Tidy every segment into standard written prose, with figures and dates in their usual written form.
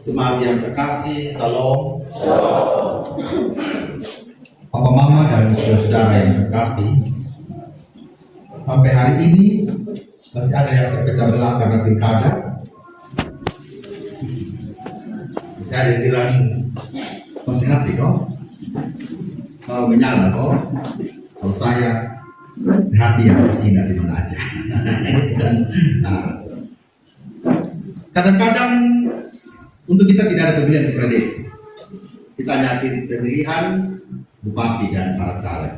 Jemaat yang terkasih, salam. Papa Mama dan saudara-saudara yang terkasih, sampai hari ini masih ada yang terpecah belah karena pilkada. Masih ada yang bilang masih ngerti kok, kalau menyala kok. Kalau saya sehati ya bersinar di mana aja. Nah, kadang-kadang untuk kita tidak ada pemilihan kepala desa. Kita yakin pemilihan bupati dan para caleg,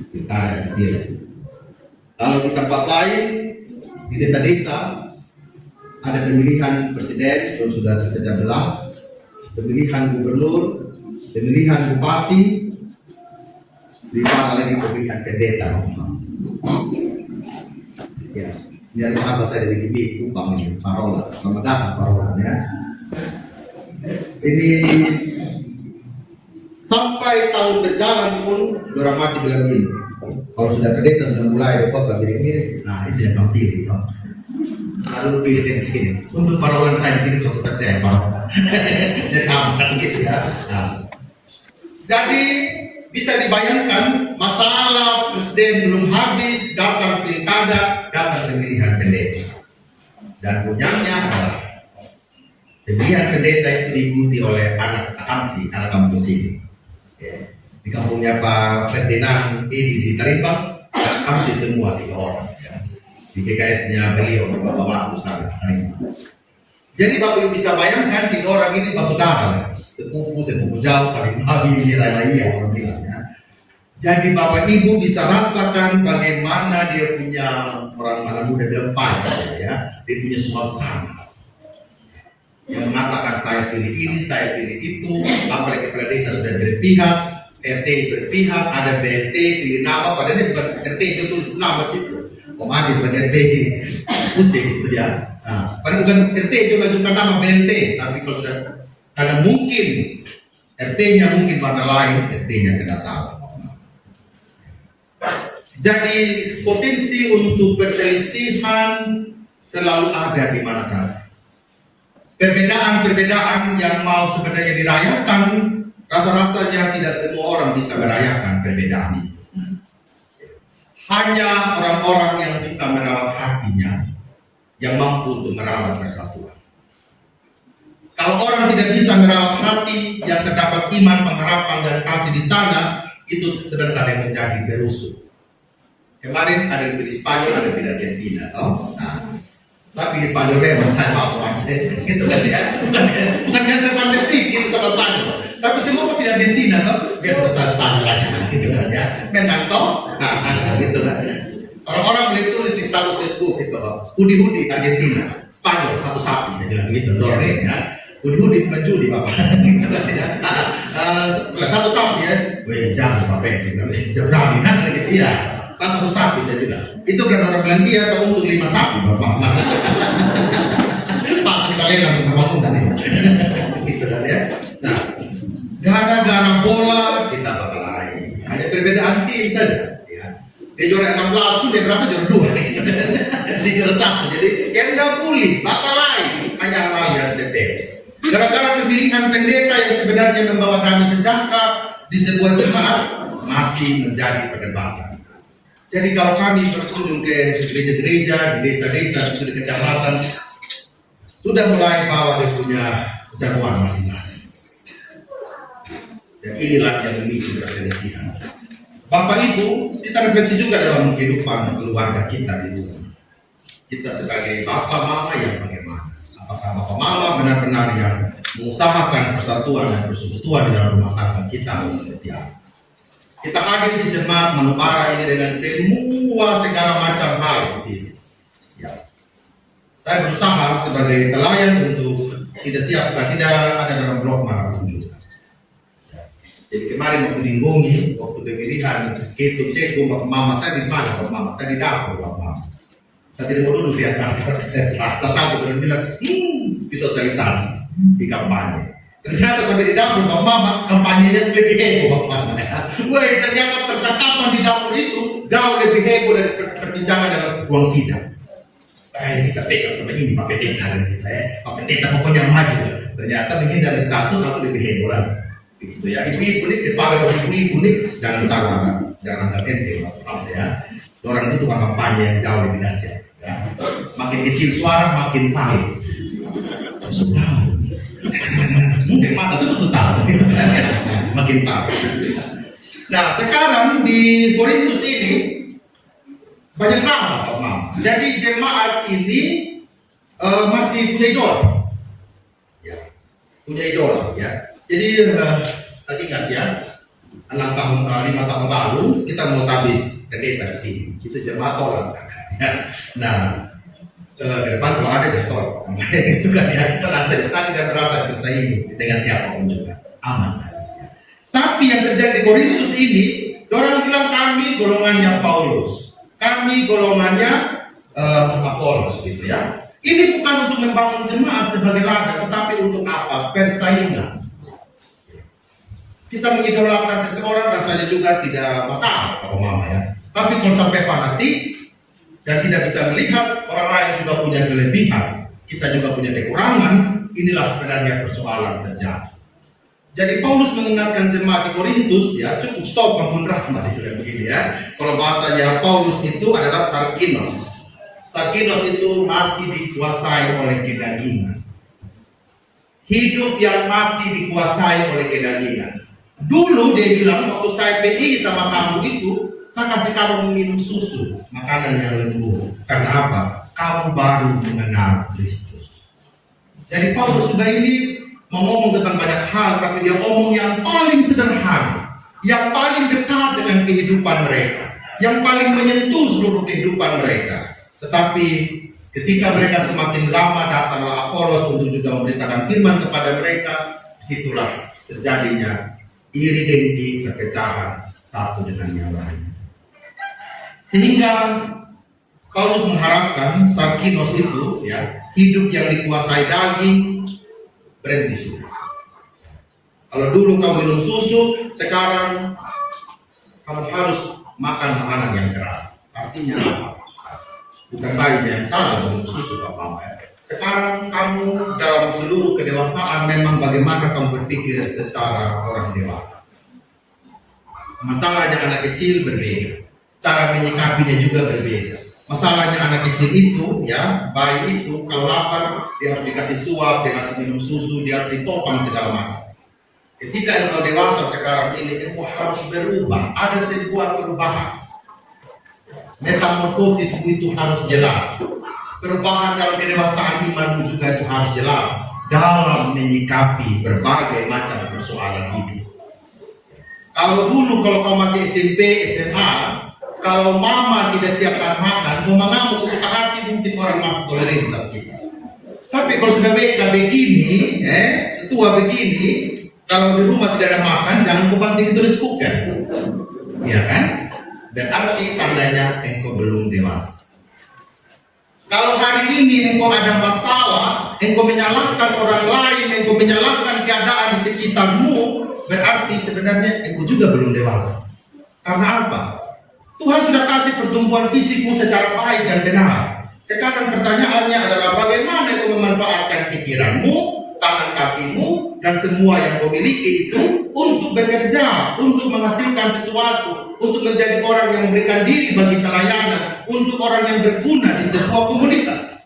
pilkada dipilih. Kalau di tempat lain di desa-desa ada pemilihan presiden yang sudah terpecah belah, pemilihan gubernur, pemilihan bupati, ditambah lagi pemilihan pendeta. Ya, ini ada sahabat saya dari GB, Upang ini, Parola, selamat datang Parola ya. Ini sampai tahun berjalan pun orang masih bilang ini. Kalau sudah pendeta sudah mulai repot lagi ini, nah itu yang kamu pilih toh. Lalu pilih yang sini. Untuk Parola saya di sini 100% Parola. Jadi aman gitu ya. Nah. Jadi bisa dibayangkan masalah presiden belum habis, datang pilkada, datang pemilihan pendeta. Dan punyanya adalah pemilihan pendeta itu diikuti oleh anak akamsi, anak kampus ini. Ya. Di kampungnya Pak Ferdinand ini di Tarimbang, akamsi semua 3 orang. Ya. Di GKS-nya beliau, Bapak Waktu sangat Tarimbang. Jadi Bapak bisa bayangkan 3 orang ini bersaudara. Sepupu jauh, kami mabi, lain-lain orang bilang ya. Jadi Bapak Ibu bisa rasakan bagaimana dia punya orang anak muda bilang vibes ya, dia punya suasana. Yang mengatakan saya pilih ini, saya pilih itu, apalagi kepala desa sudah berpihak, RT berpihak, ada BLT pilih nama, padahal ini bukan RT itu tulis nama situ. Komandan sebagai RT pusing gitu ya. Nah, padahal bukan RT itu mengajukan nama BLT, tapi kalau sudah karena mungkin RT-nya mungkin warna lain, RT-nya kena salah. Jadi potensi untuk perselisihan selalu ada di mana saja. Perbedaan-perbedaan yang mau sebenarnya dirayakan, rasa-rasanya tidak semua orang bisa merayakan perbedaan itu. Hanya orang-orang yang bisa merawat hatinya yang mampu untuk merawat persatuan. Kalau orang tidak bisa merawat hati yang terdapat iman, pengharapan, dan kasih di sana, itu sebentar yang menjadi berusuh. Kemarin ada yang pilih Spanyol, ada yang pilih Argentina, toh? Nah, saya pilih Spanyol memang, saya mau gitu kan ya. Bukan karena saya fantastik, itu sama Spanyol. Tapi semua pilih Argentina, toh? Biar saya Spanyol aja, gitu kan ya. Memang toh? Nah, gitu kan. Orang-orang boleh tulis di status Facebook gitu, Hudi-hudi Argentina, Spanyol, satu sapi, saya bilang begitu, Dore ya. Hudi-hudi teman judi Bapak. Satu sapi ya, weh jangan Bapak, jangan berani kan gitu ya. Satu sapi saya bilang. Itu kan orang bilang dia saya untung 5 sapi Bapak. Pas kita lelang berbangun tadi. Gitu kan ya. Nah, gara-gara bola kita bakal lari. Hanya perbedaan tim saja. Ya. Dia juara 16 pun dia berasa juara 2. Dia juara 1. Jadi yang nggak pulih, bakal lari. Hanya hal yang sepele. Gara-gara pemilihan pendeta yang sebenarnya membawa damai sejahtera di sebuah jemaat masih menjadi perdebatan. Jadi kalau kami berkunjung ke gereja-gereja, di desa-desa, di kecamatan, sudah mulai bawa dia punya jagoan masing-masing. Dan inilah yang memicu perselisihan. Bapak Ibu, kita refleksi juga dalam kehidupan keluarga kita di rumah. Kita sebagai bapak mama yang bagaimana? Apakah bapak mama benar-benar yang mengusahakan persatuan dan persekutuan di dalam rumah tangga kita atau seperti apa? Kita hadir di jemaat Manupara ini dengan segala macam hal di sini. Ya. Saya berusaha sebagai pelayan untuk tidak ada dalam blok manapun juga. Ya. Jadi kemarin waktu diimbungi, waktu pemilihan ketum sekum bapak mama saya di mana? Bapak mama saya di dapur bapak mama. Saya tidak mau duduk di atas karena saya takut dan bilang visualisasi di kampanye. Ternyata sampai di dapur bapak mama kampanyenya lebih heboh bapak mama. Wah ternyata percakapan di dapur itu jauh lebih heboh dari perbincangan dalam ruang sidang. Kita pegang sama ini Pak Pendeta dan kita Pak Pendeta pokoknya maju. Ternyata menghindar dari satu lebih heboh lagi. Begitu ya. Ibu-ibu nih, dipakai oleh ibu-ibu nih, jangan salah, jangan anggap ente, maaf ya. Orang itu tukang kampanye yang jauh lebih dahsyat. Ya. Makin kecil suara, makin valid. Sudah. Mungkin mata sudah tahu, gitu kan ya. Makin tahu. Nah, sekarang di Korintus ini banyak drama, Pak Mam. Jadi jemaat ini masih punya idola, ya, punya idola, ya. Jadi saya ingat ya, 5 tahun lalu kita mau tabis pendeta di sini, itu jemaat tolak, ya. Nah, ke depan kalau ada jatuh, itu kan ya, tenang saja, saya tidak merasa bersaing dengan siapapun juga, aman saja. Ya. Tapi yang terjadi di Korintus ini, orang bilang kami golongannya Paulus, kami golongannya Apolos, gitu ya. Ini bukan untuk membangun jemaat sebagai ladang, tetapi untuk apa? Persaingan. Kita mengidolakan seseorang rasanya juga tidak masalah, kalau mama ya. Tapi kalau sampai fanatik dan tidak bisa melihat orang lain juga punya kelebihan, kita juga punya kekurangan, inilah sebenarnya persoalan terjadi. Jadi Paulus mengingatkan jemaat di Korintus, ya cukup stop ampun rahmat itu yang begini ya. Kalau bahasanya Paulus itu adalah sarkinos. Sarkinos itu masih dikuasai oleh kedagingan. Hidup yang masih dikuasai oleh kedagingan. Dulu dia bilang waktu saya pergi sama kamu itu, saya kasih kamu minum susu, makanan yang lembut. Karena apa? Kamu baru mengenal Kristus. Jadi Paulus juga ini ngomong tentang banyak hal, tapi dia ngomong yang paling sederhana, yang paling dekat dengan kehidupan mereka, yang paling menyentuh seluruh kehidupan mereka. Tetapi ketika mereka semakin lama datanglah Apolos untuk juga memberitakan firman kepada mereka, disitulah terjadinya iri dengki, perpecahan satu dengan yang lain. Sehingga Paulus mengharapkan sarkinos itu, ya, hidup yang dikuasai daging berhenti sudah. Kalau dulu kamu minum susu, sekarang kamu harus makan makanan yang keras. Artinya apa? Bukan bayinya yang salah minum susu, Pak Mama. Sekarang kamu dalam seluruh kedewasaan memang bagaimana kamu berpikir secara orang dewasa. Masalahnya anak kecil berbeda, cara menyikapinya juga berbeda. Masalahnya anak kecil itu, ya, bayi itu kalau lapar dia harus dikasih suap, dia harus minum susu, dia harus ditopang segala macam. Ketika engkau dewasa sekarang ini, engkau harus berubah. Ada sebuah perubahan. Metamorfosis itu harus jelas. Perubahan dalam kedewasaan imanmu juga itu harus jelas dalam menyikapi berbagai macam persoalan hidup. Kalau dulu kalau kau masih SMP, SMA, kalau mama tidak siapkan makan, mama mau suka hati mungkin orang masih tolerir sama kita. Tapi kalau sudah BK begini, tua begini, kalau di rumah tidak ada makan, jangan kau banting itu rice cooker, ya kan? Dan arti tandanya engkau belum dewasa. Kalau hari ini engkau ada masalah, engkau menyalahkan orang lain, engkau menyalahkan keadaan di sekitarmu, berarti sebenarnya engkau juga belum dewasa. Karena apa? Tuhan sudah kasih pertumbuhan fisikmu secara baik dan benar. Sekarang pertanyaannya adalah bagaimana engkau memanfaatkan pikiranmu, tangan kakimu, dan semua yang kau miliki itu untuk bekerja, untuk menghasilkan sesuatu, untuk menjadi orang yang memberikan diri bagi pelayanan, untuk orang yang berguna di sebuah komunitas.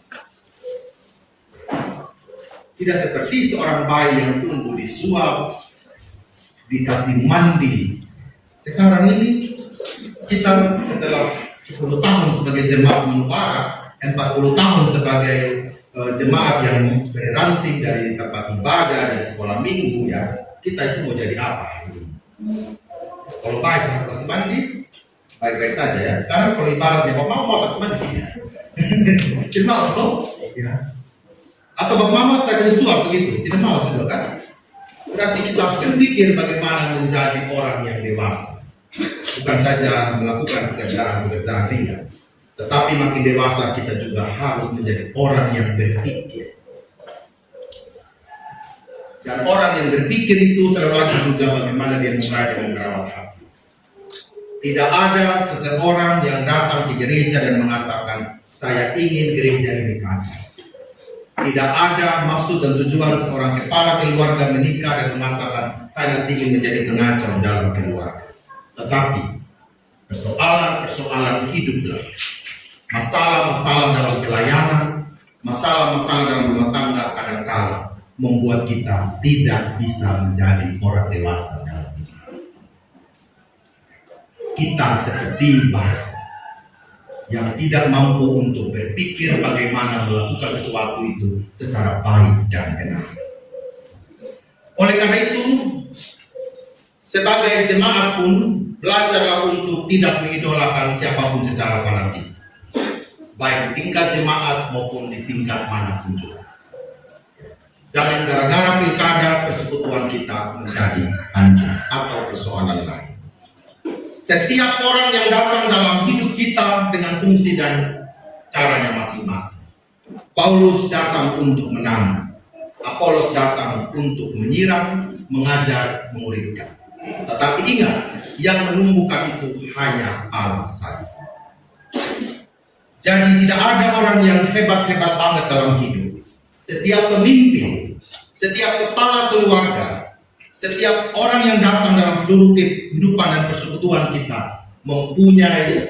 Tidak seperti seorang bayi yang tumbuh disuap, dikasih mandi. Sekarang ini kita setelah 10 tahun sebagai jemaat Mubarak, 40 tahun sebagai jemaat yang berranting dari tempat ibadah, dari sekolah minggu, ya, kita itu mau jadi apa? Kalau baik sama kasih mandi, baik-baik saja ya. Sekarang kalau ibaratnya bapak mau kasih mandi, ya. Tidak mau, ya. Atau bapak mama saya kasih suap begitu, tidak mau juga kan? Berarti kita harus berpikir bagaimana menjadi orang yang dewasa. Bukan saja melakukan pekerjaan ringan, tetapi makin dewasa kita juga harus menjadi orang yang berpikir. Dan orang yang berpikir itu selalu lagi juga bagaimana dia mulai dengan merawat hati. Tidak ada seseorang yang datang ke gereja dan mengatakan, saya ingin gereja ini kacau. Tidak ada maksud dan tujuan seorang kepala keluarga menikah dan mengatakan saya nanti ingin menjadi pengacau dalam keluarga. Tetapi persoalan-persoalan hiduplah, masalah-masalah dalam pelayanan, masalah-masalah dalam rumah tangga kadang-kala membuat kita tidak bisa menjadi orang dewasa dalam hidup. Kita seperti batu yang tidak mampu untuk berpikir bagaimana melakukan sesuatu itu secara baik dan benar. Oleh karena itu, sebagai jemaat pun belajarlah untuk tidak mengidolakan siapapun secara fanatik, baik di tingkat jemaat maupun di tingkat manapun juga. Jangan gara-gara pilkada persekutuan kita menjadi hancur atau persoalan lain. Setiap orang yang datang dalam hidup kita dengan fungsi dan caranya masing-masing. Paulus datang untuk menanam, Apolos datang untuk menyiram, mengajar, memuridkan. Tetapi ingat, yang menumbuhkan itu hanya Allah saja. Jadi tidak ada orang yang hebat-hebat banget dalam hidup. Setiap pemimpin, setiap kepala keluarga, setiap orang yang datang dalam seluruh kehidupan dan persekutuan kita mempunyai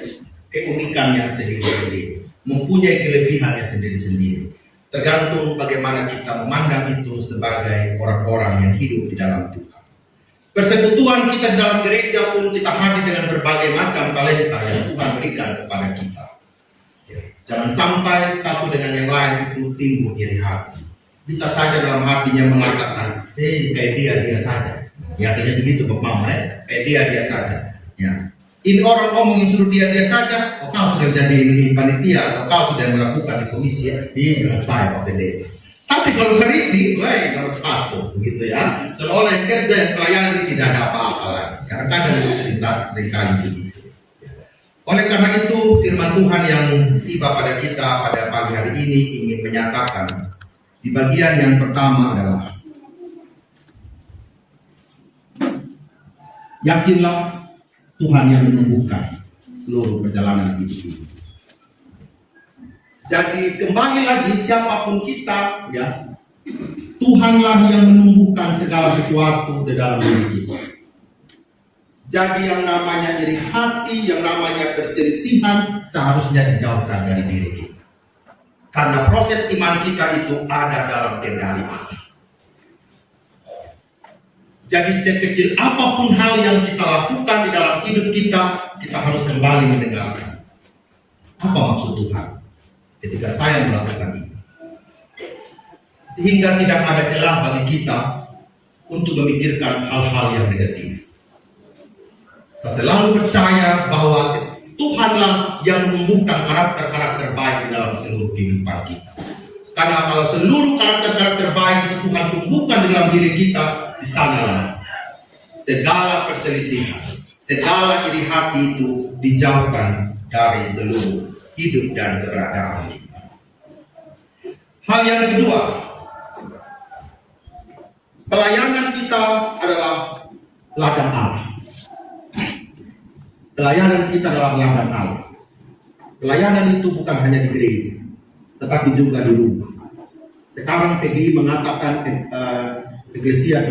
keunikannya sendiri-sendiri, mempunyai kelebihannya sendiri-sendiri. Tergantung bagaimana kita memandang itu sebagai orang-orang yang hidup di dalam Tuhan. Persekutuan kita di dalam gereja pun kita hadir dengan berbagai macam talenta yang Tuhan berikan kepada kita. Jangan sampai satu dengan yang lain itu timbul iri hati. Bisa saja dalam hatinya mengatakan, kayak dia saja. Biasanya begitu Bapak Mama, kayak dia saja. Ya. Ini orang ngomongin suruh dia saja. Oh, kau sudah jadi panitia, atau kau sudah melakukan di komisi, ya. Jangan saya Pak Pendeta. Tapi kalau kritik, nomor satu, begitu ya. Seolah yang kerja yang pelayanan ini tidak ada apa-apa lagi. Karena kadang itu cerita seringkali begitu. Oleh karena itu, firman Tuhan yang tiba pada kita pada pagi hari ini ingin menyatakan di bagian yang pertama adalah yakinlah Tuhan yang menumbuhkan seluruh perjalanan hidup ini. Jadi kembali lagi siapapun kita, ya, Tuhanlah yang menumbuhkan segala sesuatu di dalam diri kita. Jadi yang namanya iri hati, yang namanya perselisihan seharusnya dijauhkan dari diri kita. Karena proses iman kita itu ada dalam kendali Allah. Jadi sekecil apapun hal yang kita lakukan di dalam hidup kita, kita harus kembali mendengarkan. Apa maksud Tuhan ketika saya melakukan ini? Sehingga tidak ada celah bagi kita untuk memikirkan hal-hal yang negatif. Saya selalu percaya bahwa Tuhanlah yang menumbuhkan karakter-karakter baik di dalam seluruh kehidupan kita. Karena kalau seluruh karakter-karakter baik itu Tuhan tumbuhkan di dalam diri kita, di sanalah segala perselisihan, segala iri hati itu dijauhkan dari seluruh hidup dan keberadaan kita. Hal yang kedua, pelayanan kita adalah ladang Allah. Pelayanan kita adalah ladang Allah. Pelayanan itu bukan hanya di gereja, tetapi juga di rumah. Sekarang PGI mengatakan Ecclesia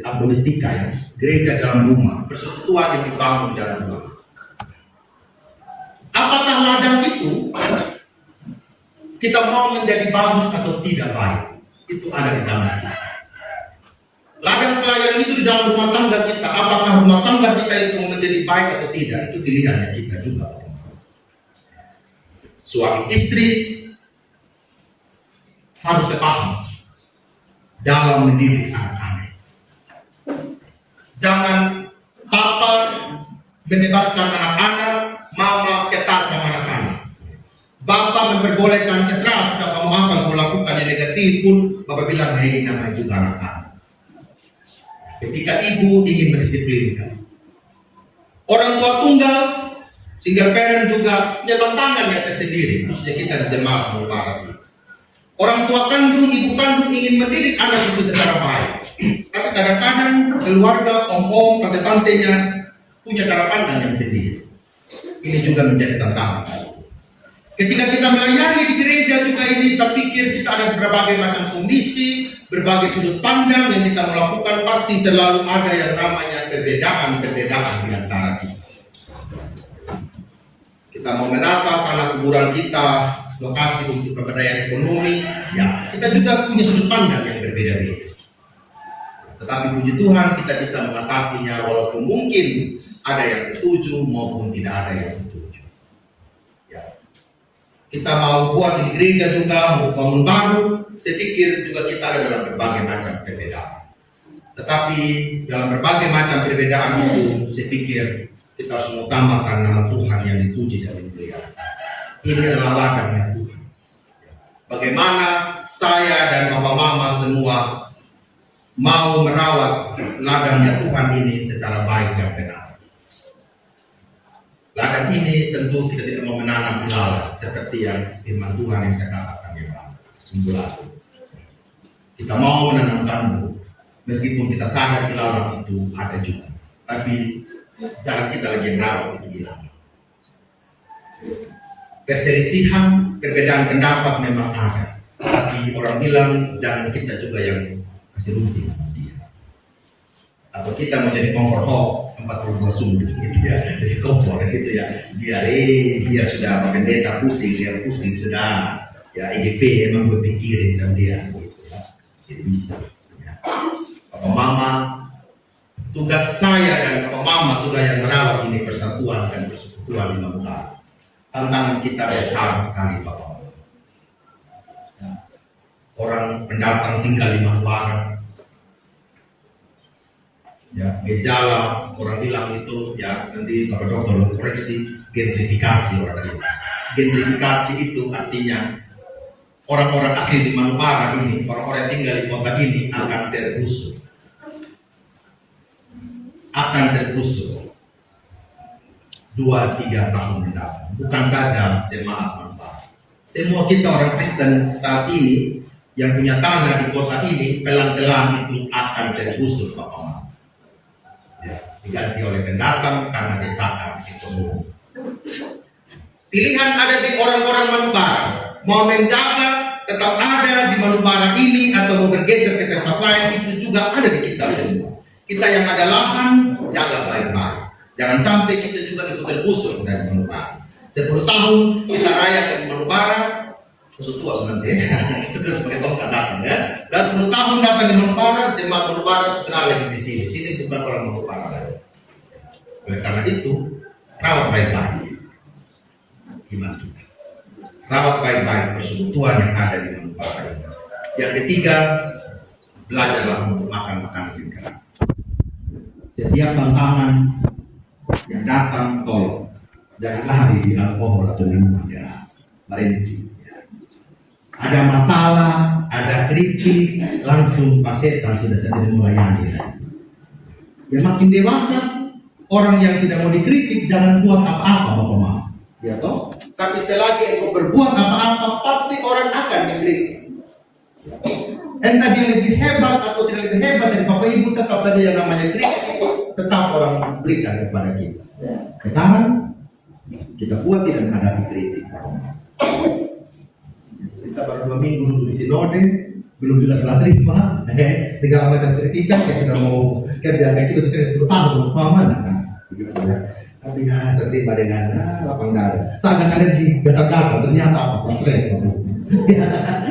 Domestica, ya, gereja dalam rumah, persekutuan yang dibangun dalam rumah. Apakah ladang itu kita mau menjadi bagus atau tidak baik? Itu ada di tangan kita. Ladang pelayan itu di dalam rumah tangga kita, apakah rumah tangga kita itu menjadi baik atau tidak, itu pilihannya kita juga. Suami istri harus sepaham dalam mendidik anak-anak. Jangan papa membebaskan anak-anak, mama ketat sama anak-anak. Bapak memperbolehkan terserah sudah kamu apa mau lakukan yang negatif pun, bapak bilang, hei namanya juga anak-anak. Ketika ibu ingin mendisiplinkan, orang tua tunggal, single parent juga punya tantangan tersendiri, khususnya kita di jemaat Mubarak. Orang tua kandung, ibu kandung ingin mendidik anak itu secara baik, tapi kadang-kadang keluarga, om-om, tante-tantenya punya cara pandang yang sendiri. Ini juga menjadi tantangan. Ketika kita melayani di gereja juga ini, saya pikir kita ada berbagai macam komisi, berbagai sudut pandang yang kita melakukan, pasti selalu ada yang namanya perbedaan-perbedaan di antara kita. Kita mau menasah tanah kuburan kita, lokasi untuk pemberdayaan ekonomi, ya kita juga punya sudut pandang yang berbeda-beda. Tetapi puji Tuhan kita bisa mengatasinya walaupun mungkin ada yang setuju maupun tidak ada yang setuju. Kita mau buat di gereja juga, mau bangun baru, saya pikir juga kita ada dalam berbagai macam perbedaan. Tetapi dalam berbagai macam perbedaan itu, saya pikir kita harus mengutamakan nama Tuhan yang dipuji dan dimuliakan. Ini adalah ladangnya Tuhan. Bagaimana saya dan Bapak Mama semua mau merawat ladangnya Tuhan ini secara baik dan benar. Ladang ini tentu kita tidak mau menanam ilalang seperti yang firman Tuhan yang saya katakan yang minggu lalu. Kita mau menanam tandu, meskipun kita sadar ilalang itu ada juga, tapi jangan kita lagi merawat itu ilalang. Perselisihan, perbedaan pendapat memang ada, tapi orang bilang jangan kita juga yang kasih runcing sama dia. Atau kita mau jadi kompor hok 42 sumber gitu ya, jadi kompor gitu ya, biar sudah pendeta pusing, dia pusing sudah ya, EGP emang berpikirin sama dia gitu ya, jadi bisa ya. Bapak Mama, tugas saya dan Bapak Mama sudah yang merawat ini persatuan dan persekutuan di Manokwari. Tantangan kita besar sekali Bapak Mama ya. Orang pendatang tinggal di Manokwari ya, gejala orang bilang itu ya, nanti Bapak Dokter koreksi, gentrifikasi orang bilang. Gentrifikasi itu artinya orang-orang asli di Manokwari ini, orang-orang yang tinggal di kota ini akan tergusur. Akan tergusur 2-3 tahun mendatang. Bukan saja jemaat Manokwari. Semua kita orang Kristen saat ini yang punya tanah di kota ini, pelan-pelan itu akan tergusur Bapak Mama. Ya, diganti oleh pendatang karena desakan ekonomi. Pilihan ada di orang-orang Manokwari, mau menjaga tetap ada di Manokwari ini atau mau bergeser ke tempat lain, itu juga ada di kita semua. Kita yang ada lahan, jaga baik-baik. Jangan sampai kita juga ikut tergusur dari Manokwari. 10 tahun kita rayakan di Manokwari, sesuatu nanti itu kan sebagai tongkat datang ya. Dan 10 tahun datang di Manokwari, jemaat Manokwari sudah lagi di sini. Sini bukan orang Manokwari lagi. Oleh karena itu, rawat baik-baik iman kita. Rawat baik-baik persekutuan yang ada di Manokwari. Yang ketiga, belajarlah untuk makan makanan yang keras. Setiap tantangan yang datang, tolong jangan lari di alkohol atau minuman keras. Berhenti. Ada masalah, ada kritik, langsung Pak Setan sudah saja melayani lagi. Ya makin dewasa, orang yang tidak mau dikritik jangan buat apa-apa Bapak Mama. Ya toh? Tapi selagi engkau berbuat apa-apa, pasti orang akan dikritik. Entah dia lebih hebat atau tidak lebih hebat dari Bapak Ibu, tetap saja yang namanya kritik tetap orang berikan kepada kita. Sekarang kita buat tidak menghadapi kritik. Kita baru 2 minggu dulu di sinode, belum juga setelah terima, segala macam kritikan yang sudah mau kerjakan kita sudah 10 tahun, mana kan? Begitu ya. Tapi ya saya terima dengan lapang dada. Saya agak alergi gatal-gatal, ternyata apa? Saya stres.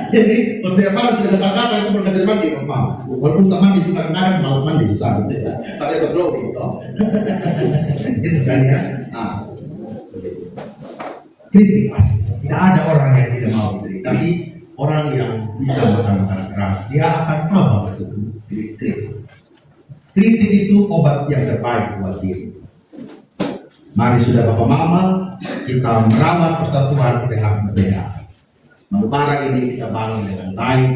Jadi kalau saya parah sudah gatal-gatal itu berkata mandi, Bapak. Walaupun saya mandi juga kadang-kadang malas mandi susah gitu ya. Tapi tetap glowing toh. Gitu kan ya. Nah, kritik pasti. Tidak ada orang yang tidak mau dikritik, tapi orang yang bisa makan makanan keras, dia akan apa betul kritik. Kritik itu obat yang terbaik buat diri. Mari sudah Bapak Mama, kita merawat persatuan dengan berbeda. Manokwari ini kita bangun dengan baik,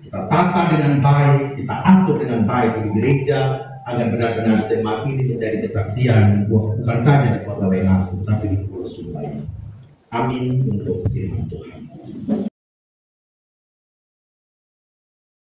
kita tata dengan baik, kita atur dengan baik di gereja, agar benar-benar jemaat ini menjadi kesaksian bukan saja di kota Wengapu, tapi di Pulau Sumba ini. Amin untuk firman Tuhan.